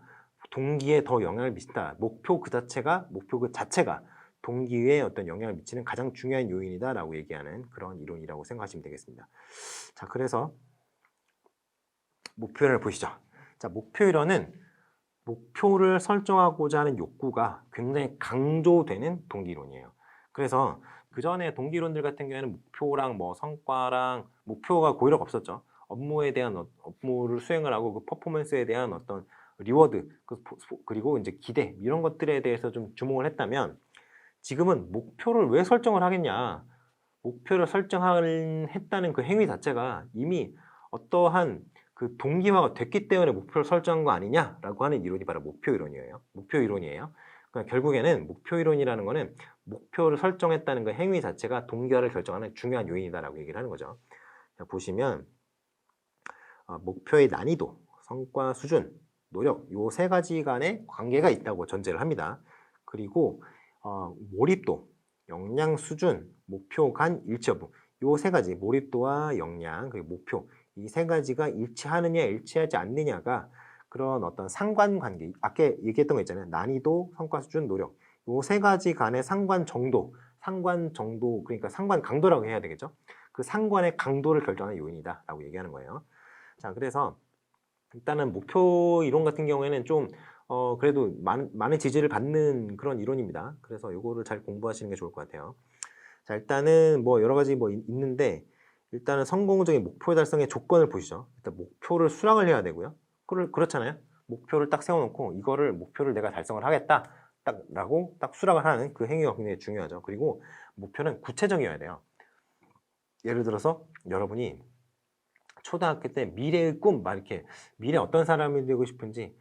동기에 더 영향을 미친다. 목표 그 자체가 동기에 어떤 영향을 미치는 가장 중요한 요인이다라고 얘기하는 그런 이론이라고 생각하시면 되겠습니다. 자, 그래서 목표 이론을 보시죠. 자, 목표 이론은 목표를 설정하고자 하는 욕구가 굉장히 강조되는 동기론이에요. 그래서 그 전에 동기론들 같은 경우에는 목표랑 뭐 성과랑 목표가 고의력 없었죠. 업무에 대한 업무를 수행을 하고 그 퍼포먼스에 대한 어떤 리워드 그리고 이제 기대 이런 것들에 대해서 좀 주목을 했다면 지금은 목표를 왜 설정을 하겠냐? 목표를 했다는 그 행위 자체가 이미 어떠한 그 동기화가 됐기 때문에 목표를 설정한 거 아니냐라고 하는 이론이 바로 목표 이론이에요. 그러니까 결국에는 목표 이론이라는 거는 목표를 설정했다는 그 행위 자체가 동기화를 결정하는 중요한 요인이다라고 얘기를 하는 거죠. 자, 보시면 목표의 난이도, 성과 수준, 노력 요 세 가지 간의 관계가 있다고 전제를 합니다. 그리고 몰입도, 역량 수준, 목표 간 일치 여부 요 세 가지 몰입도와 역량 그리고 목표 이 세 가지가 일치하느냐 일치하지 않느냐가 그런 어떤 상관관계 아까 얘기했던 거 있잖아요. 난이도, 성과 수준, 노력 요 세 가지 간의 상관 정도 그러니까 상관 강도라고 해야 되겠죠. 그 상관의 강도를 결정하는 요인이다 라고 얘기하는 거예요. 자, 그래서 일단은 목표 이론 같은 경우에는 좀 그래도 많은 지지를 받는 그런 이론입니다. 그래서 이거를 잘 공부하시는 게 좋을 것 같아요. 자, 일단은 뭐 여러 가지 뭐 있는데 일단은 성공적인 목표 달성의 조건을 보시죠. 일단 목표를 수락을 해야 되고요. 그렇잖아요. 목표를 딱 세워놓고 목표를 내가 달성을 하겠다 라고 딱 수락을 하는 그 행위가 굉장히 중요하죠. 그리고 목표는 구체적이어야 돼요. 예를 들어서 여러분이 초등학교 때 미래의 꿈, 막 이렇게 미래 어떤 사람이 되고 싶은지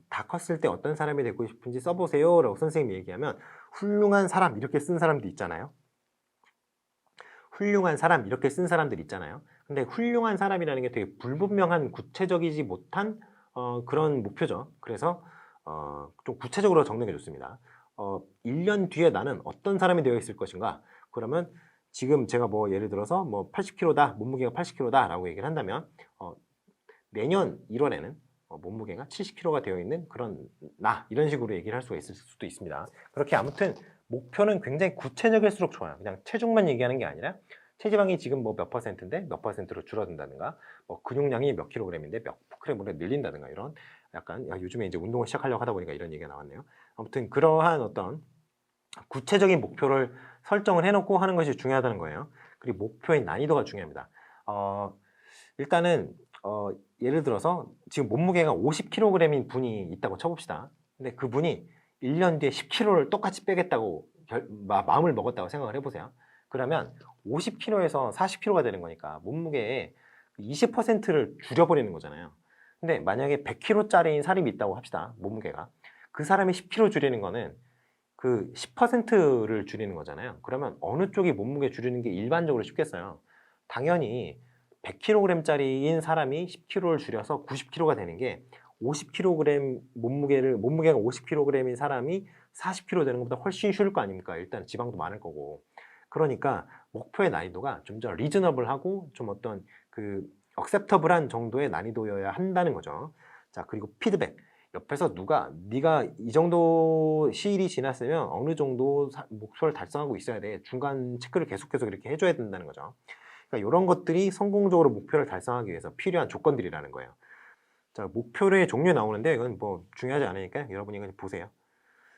다 컸을 때 어떤 사람이 되고 싶은지 써보세요 라고 선생님이 얘기하면 훌륭한 사람 이렇게 쓴 사람도 있잖아요. 훌륭한 사람 이렇게 쓴 사람들 있잖아요. 근데 훌륭한 사람이라는 게 되게 불분명한 구체적이지 못한 그런 목표죠. 그래서 좀 구체적으로 적는 게 좋습니다. 1년 뒤에 나는 어떤 사람이 되어 있을 것인가? 그러면 지금 제가 뭐 예를 들어서 뭐 80kg다, 몸무게가 80kg다 라고 얘기를 한다면 내년 1월에는 몸무게가 70kg가 되어 있는 그런 이런 식으로 얘기를 할 수가 있을 수도 있습니다. 그렇게 아무튼 목표는 굉장히 구체적일수록 좋아요. 그냥 체중만 얘기하는 게 아니라 체지방이 지금 뭐 몇 퍼센트인데 몇 퍼센트로 줄어든다든가 뭐 근육량이 몇 킬로그램인데 몇 킬로그램으로 늘린다든가 이런 약간 요즘에 이제 운동을 시작하려고 하다 보니까 이런 얘기가 나왔네요. 아무튼 그러한 어떤 구체적인 목표를 설정을 해놓고 하는 것이 중요하다는 거예요. 그리고 목표의 난이도가 중요합니다. 일단은 예를 들어서 지금 몸무게가 50kg인 분이 있다고 쳐봅시다. 근데 그분이 1년 뒤에 10kg를 똑같이 빼겠다고 마음을 먹었다고 생각을 해보세요. 그러면 50kg에서 40kg가 되는 거니까 몸무게의 20%를 줄여버리는 거잖아요. 근데 만약에 100kg짜리인 사람이 있다고 합시다. 몸무게가. 그 사람이 10kg 줄이는 거는 그 10%를 줄이는 거잖아요. 그러면 어느 쪽이 몸무게 줄이는 게 일반적으로 쉽겠어요? 당연히 100kg짜리인 사람이 10kg를 줄여서 90kg가 되는 게 50kg 몸무게가 50kg인 사람이 40kg 되는 것보다 훨씬 쉬울 거 아닙니까? 일단 지방도 많을 거고. 그러니까 목표의 난이도가 좀 더 리즈너블하고 좀 어떤 그 억셉터블한 정도의 난이도여야 한다는 거죠. 자, 그리고 피드백. 옆에서 네가 이 정도 시일이 지났으면 어느 정도 목표를 달성하고 있어야 돼. 중간 체크를 계속해서 이렇게 해줘야 된다는 거죠. 그러니까 이런 것들이 성공적으로 목표를 달성하기 위해서 필요한 조건들이라는 거예요. 자, 목표의 종류에 나오는데 이건 뭐 중요하지 않으니까 여러분이 그냥 보세요.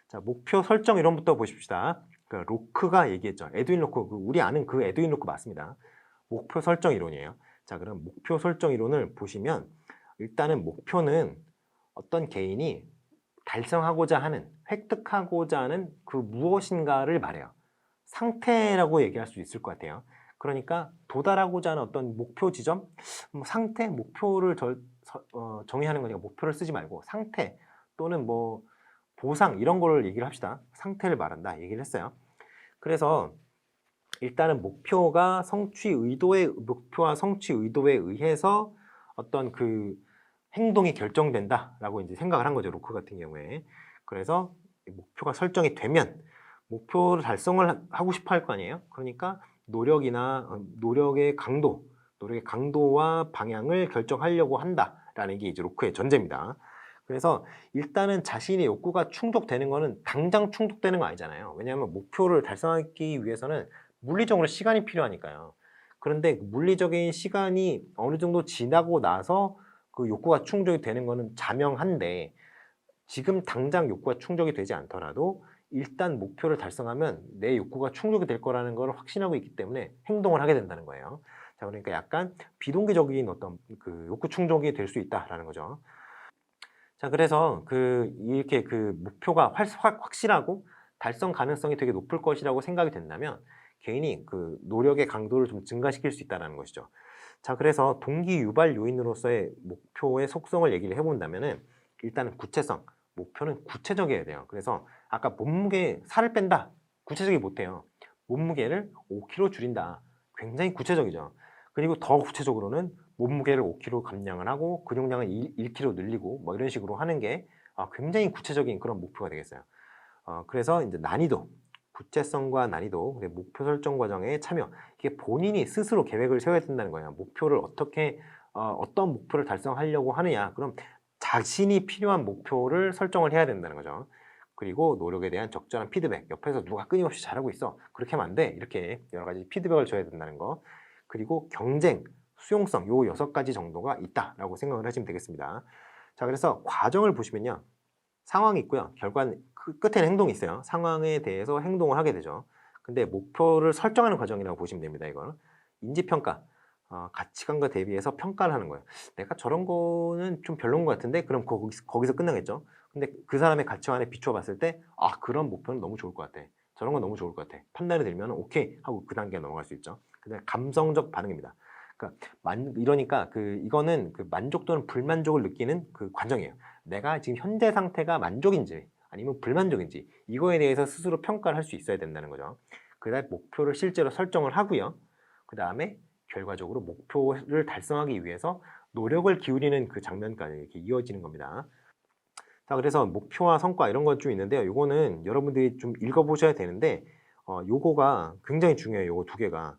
자, 목표 설정 이론부터 보십시다. 그러니까 로크가 얘기했죠. 에드윈 로크, 우리 아는 그 에드윈 로크 맞습니다. 목표 설정 이론이에요. 자, 그럼 목표 설정 이론을 보시면 일단은 목표는 어떤 개인이 달성하고자 하는, 획득하고자 하는 그 무엇인가를 말해요. 상태라고 얘기할 수 있을 것 같아요. 그러니까 도달하고자 하는 어떤 목표 지점, 상태, 목표를 정의하는 거니까 목표를 쓰지 말고 상태 또는 뭐 보상 이런 걸 얘기를 합시다. 상태를 말한다 얘기를 했어요. 그래서 일단은 목표와 성취 의도에 의해서 어떤 그 행동이 결정된다라고 이제 생각을 한 거죠. 로크 같은 경우에. 그래서 목표가 설정이 되면 목표를 달성을 하고 싶어 할 거 아니에요. 그러니까 노력의 강도와 방향을 결정하려고 한다라는 게 이제 로크의 전제입니다. 그래서 일단은 자신의 욕구가 충족되는 거는 당장 충족되는 거 아니잖아요. 왜냐하면 목표를 달성하기 위해서는 물리적으로 시간이 필요하니까요. 그런데 물리적인 시간이 어느 정도 지나고 나서 그 욕구가 충족이 되는 거는 자명한데 지금 당장 욕구가 충족이 되지 않더라도 일단 목표를 달성하면 내 욕구가 충족이 될 거라는 걸 확신하고 있기 때문에 행동을 하게 된다는 거예요. 자, 그러니까 약간 비동기적인 어떤 그 욕구 충족이 될 수 있다라는 거죠. 자, 그래서 이렇게 그 목표가 확실하고 달성 가능성이 되게 높을 것이라고 생각이 된다면 개인이 그 노력의 강도를 좀 증가시킬 수 있다는 것이죠. 자, 그래서 동기 유발 요인으로서의 목표의 속성을 얘기를 해본다면은 일단은 구체성, 목표는 구체적이어야 돼요. 그래서 아까 몸무게 살을 뺀다, 구체적이 못해요. 몸무게를 5kg 줄인다, 굉장히 구체적이죠. 그리고 더 구체적으로는 몸무게를 5kg 감량을 하고 근육량을 1kg 늘리고 뭐 이런 식으로 하는 게 굉장히 구체적인 그런 목표가 되겠어요. 그래서 이제 난이도, 구체성과 난이도, 목표 설정 과정에 참여, 이게 본인이 스스로 계획을 세워야 된다는 거예요. 목표를 어떤 목표를 달성하려고 하느냐, 그럼 자신이 필요한 목표를 설정을 해야 된다는 거죠. 그리고 노력에 대한 적절한 피드백, 옆에서 누가 끊임없이 잘하고 있어, 그렇게 하면 안 돼, 이렇게 여러 가지 피드백을 줘야 된다는 거. 그리고 경쟁, 수용성, 요 6가지 정도가 있다라고 생각을 하시면 되겠습니다. 자, 그래서 과정을 보시면요, 상황이 있고요, 결과는 끝에는 행동이 있어요. 상황에 대해서 행동을 하게 되죠. 근데 목표를 설정하는 과정이라고 보시면 됩니다. 이거는 인지평가, 가치관과 대비해서 평가를 하는 거예요. 내가 저런 거는 좀 별로인 것 같은데, 그럼 거기서 끝나겠죠. 근데 그 사람의 가치관에 비추어 봤을 때 그런 목표는 너무 좋을 것 같아, 저런 건 너무 좋을 것 같아, 판단이 들면 오케이 하고 그 단계에 넘어갈 수 있죠. 그다음에 감성적 반응입니다. 이러니까 이거는 만족 또는 불만족을 느끼는 그 과정이에요. 내가 지금 현재 상태가 만족인지 아니면 불만족인지 이거에 대해서 스스로 평가를 할 수 있어야 된다는 거죠. 그다음에 목표를 실제로 설정을 하고요. 그 다음에 결과적으로 목표를 달성하기 위해서 노력을 기울이는 그 장면까지 이렇게 이어지는 겁니다. 자, 그래서 목표와 성과 이런 것 좀 있는데요. 요거는 여러분들이 좀 읽어보셔야 되는데 요거가 굉장히 중요해요. 요거 두 개가.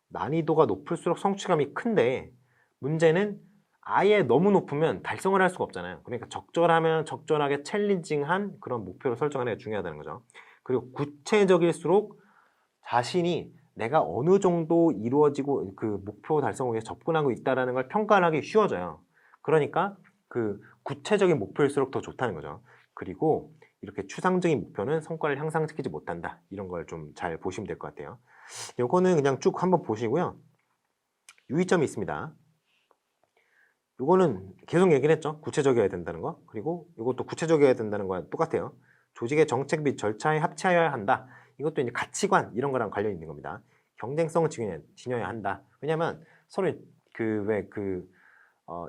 난이도가 높을수록 성취감이 큰데 문제는 아예 너무 높으면 달성을 할 수가 없잖아요. 그러니까 적절하면 적절하게 챌린징한 그런 목표를 설정하는 게 중요하다는 거죠. 그리고 구체적일수록 자신이 내가 어느 정도 이루어지고 그 목표 달성을 위해 접근하고 있다는 걸 평가를 하기 쉬워져요. 그러니까 그 구체적인 목표일수록 더 좋다는 거죠. 그리고 이렇게 추상적인 목표는 성과를 향상시키지 못한다. 이런 걸 좀 잘 보시면 될 것 같아요. 요거는 그냥 쭉 한번 보시고요. 유의점이 있습니다. 요거는 계속 얘기를 했죠. 구체적이어야 된다는 거. 그리고 이것도 구체적이어야 된다는 거와 똑같아요. 조직의 정책 및 절차에 합치하여야 한다. 이것도 이제 가치관 이런 거랑 관련이 있는 겁니다. 경쟁성을 지녀야 한다. 왜냐하면 서로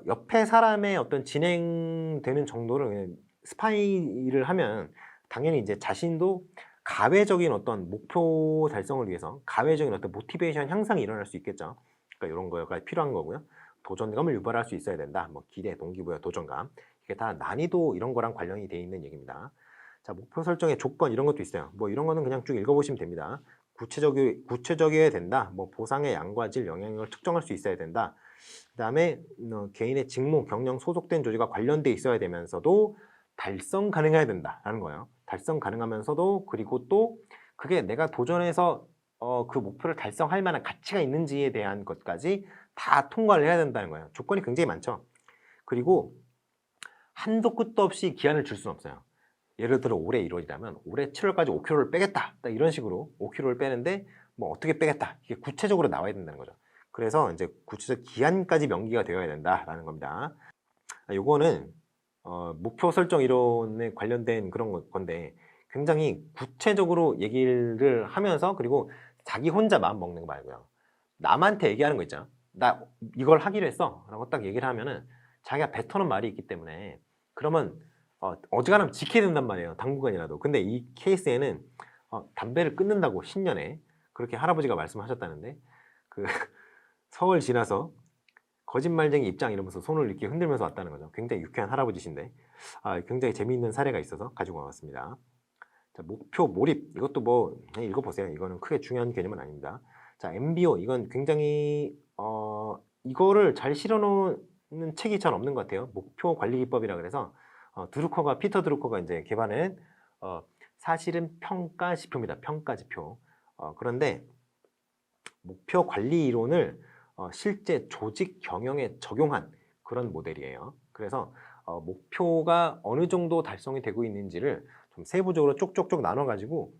옆에 사람의 어떤 진행되는 정도를 그냥 스파이를 하면 당연히 이제 자신도 가외적인 어떤 목표 달성을 위해서 가외적인 어떤 모티베이션 향상이 일어날 수 있겠죠. 그러니까 이런 거가 필요한 거고요. 도전감을 유발할 수 있어야 된다. 뭐 기대, 동기부여, 도전감. 이게 다 난이도 이런 거랑 관련이 돼 있는 얘기입니다. 자, 목표 설정의 조건 이런 것도 있어요. 뭐 이런 거는 그냥 쭉 읽어보시면 됩니다. 구체적이어야 된다. 뭐 보상의 양과 질, 영향력을 측정할 수 있어야 된다. 그 다음에 개인의 직무, 경영, 소속된 조직과 관련돼 있어야 되면서도 달성 가능해야 된다라는 거예요. 달성 가능하면서도 그리고 또 그게 내가 도전해서 그 목표를 달성할 만한 가치가 있는지에 대한 것까지 다 통과를 해야 된다는 거예요. 조건이 굉장히 많죠. 그리고 한도 끝도 없이 기한을 줄 수는 없어요. 예를 들어 올해 1월이라면 올해 7월까지 5kg를 빼겠다. 딱 이런 식으로 5kg를 빼는데 뭐 어떻게 빼겠다. 이게 구체적으로 나와야 된다는 거죠. 그래서 이제 구체적 기한까지 명기가 되어야 된다라는 겁니다. 요거는 목표 설정 이론에 관련된 그런 건데 굉장히 구체적으로 얘기를 하면서 그리고 자기 혼자 마음 먹는 거 말고요. 남한테 얘기하는 거 있잖아. 나 이걸 하기로 했어. 라고 딱 얘기를 하면은 자기가 뱉어놓은 말이 있기 때문에 그러면 어지간하면 지켜야 된단 말이에요. 당분간이라도. 근데 이 케이스에는 담배를 끊는다고 신년에 그렇게 할아버지가 말씀하셨다는데 그 서울 지나서 거짓말쟁이 입장 이러면서 손을 이렇게 흔들면서 왔다는 거죠. 굉장히 유쾌한 할아버지신데 굉장히 재미있는 사례가 있어서 가지고 와봤습니다. 자, 목표 몰입 이것도 뭐 읽어보세요. 이거는 크게 중요한 개념은 아닙니다. 자, MBO 이건 굉장히 이거를 잘 실어놓는 책이 잘 없는 것 같아요. 목표 관리 기법이라 그래서 피터 드루커가 이제 개발한 사실은 평가 지표입니다. 평가 지표. 그런데 목표 관리 이론을 실제 조직 경영에 적용한 그런 모델이에요. 그래서 목표가 어느 정도 달성이 되고 있는지를 좀 세부적으로 쪽쪽쪽 나눠가지고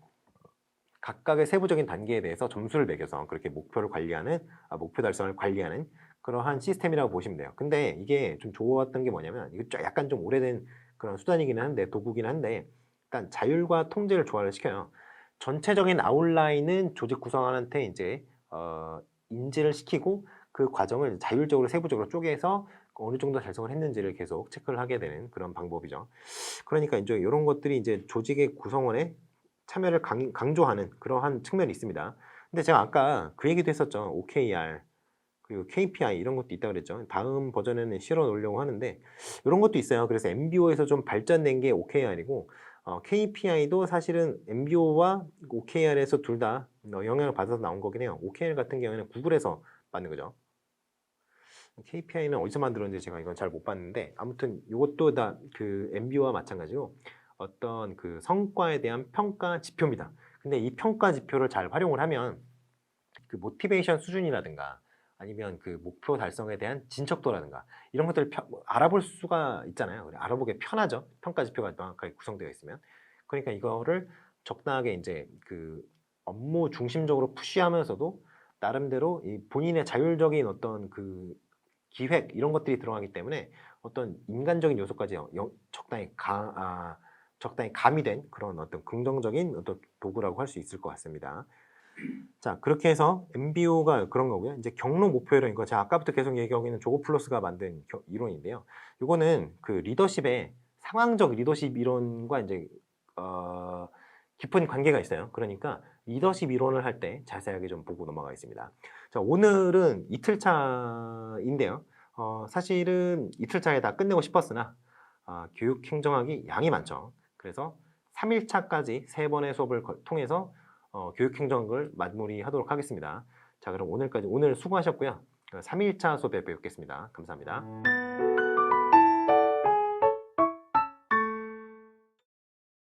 각각의 세부적인 단계에 대해서 점수를 매겨서 그렇게 목표 달성을 관리하는 그러한 시스템이라고 보시면 돼요. 근데 이게 좀 좋았던 게 뭐냐면 이거 약간 좀 오래된 그런 수단이긴 한데 도구긴 한데 일단 자율과 통제를 조화를 시켜요. 전체적인 아웃라인은 조직 구성원한테 이제 인지를 시키고 그 과정을 자율적으로 세부적으로 쪼개서 어느 정도 달성을 했는지를 계속 체크를 하게 되는 그런 방법이죠. 그러니까 이제 이런 것들이 이제 조직의 구성원의 참여를 강조하는 그러한 측면이 있습니다. 근데 제가 아까 그 얘기도 했었죠. OKR 그리고 KPI 이런 것도 있다고 그랬죠. 다음 버전에는 실어 놓으려고 하는데 이런 것도 있어요. 그래서 MBO에서 좀 발전된 게 OKR이고 KPI도 사실은 MBO와 OKR에서 둘 다 영향을 받아서 나온 거긴 해요. OKR 같은 경우에는 구글에서 만든 거죠. KPI는 어디서 만들었는지 제가 이건 잘 못 봤는데 아무튼 이것도 다 그 MBO와 마찬가지로 어떤 그 성과에 대한 평가 지표입니다. 근데 이 평가 지표를 잘 활용을 하면 그 모티베이션 수준이라든가 아니면 그 목표 달성에 대한 진척도라든가 이런 것들을 알아볼 수가 있잖아요. 알아보기 편하죠. 평가 지표가 명확하게 구성되어 있으면. 그러니까 이거를 적당하게 이제 그 업무 중심적으로 푸시하면서도 나름대로 이 본인의 자율적인 어떤 그 기획 이런 것들이 들어가기 때문에 어떤 인간적인 요소까지 적당히 가미된 그런 어떤 긍정적인 어떤 도구라고 할 수 있을 것 같습니다. 자, 그렇게 해서 MBO가 그런 거고요. 이제 경로 목표 이론 이거 제가 아까부터 계속 얘기하고 있는 조고 플러스가 만든 이론인데요. 이거는 그 리더십의 상황적 리더십 이론과 이제 깊은 관계가 있어요. 그러니까 리더십 이론을 할 때 자세하게 좀 보고 넘어가겠습니다. 자, 오늘은 이틀차인데요. 사실은 이틀차에 다 끝내고 싶었으나 교육 행정학이 양이 많죠. 그래서 3일차까지 3번의 수업을 통해서 교육 행정학을 마무리하도록 하겠습니다. 자, 그럼 오늘 수고하셨고요. 3일차 수업에 뵙겠습니다. 감사합니다.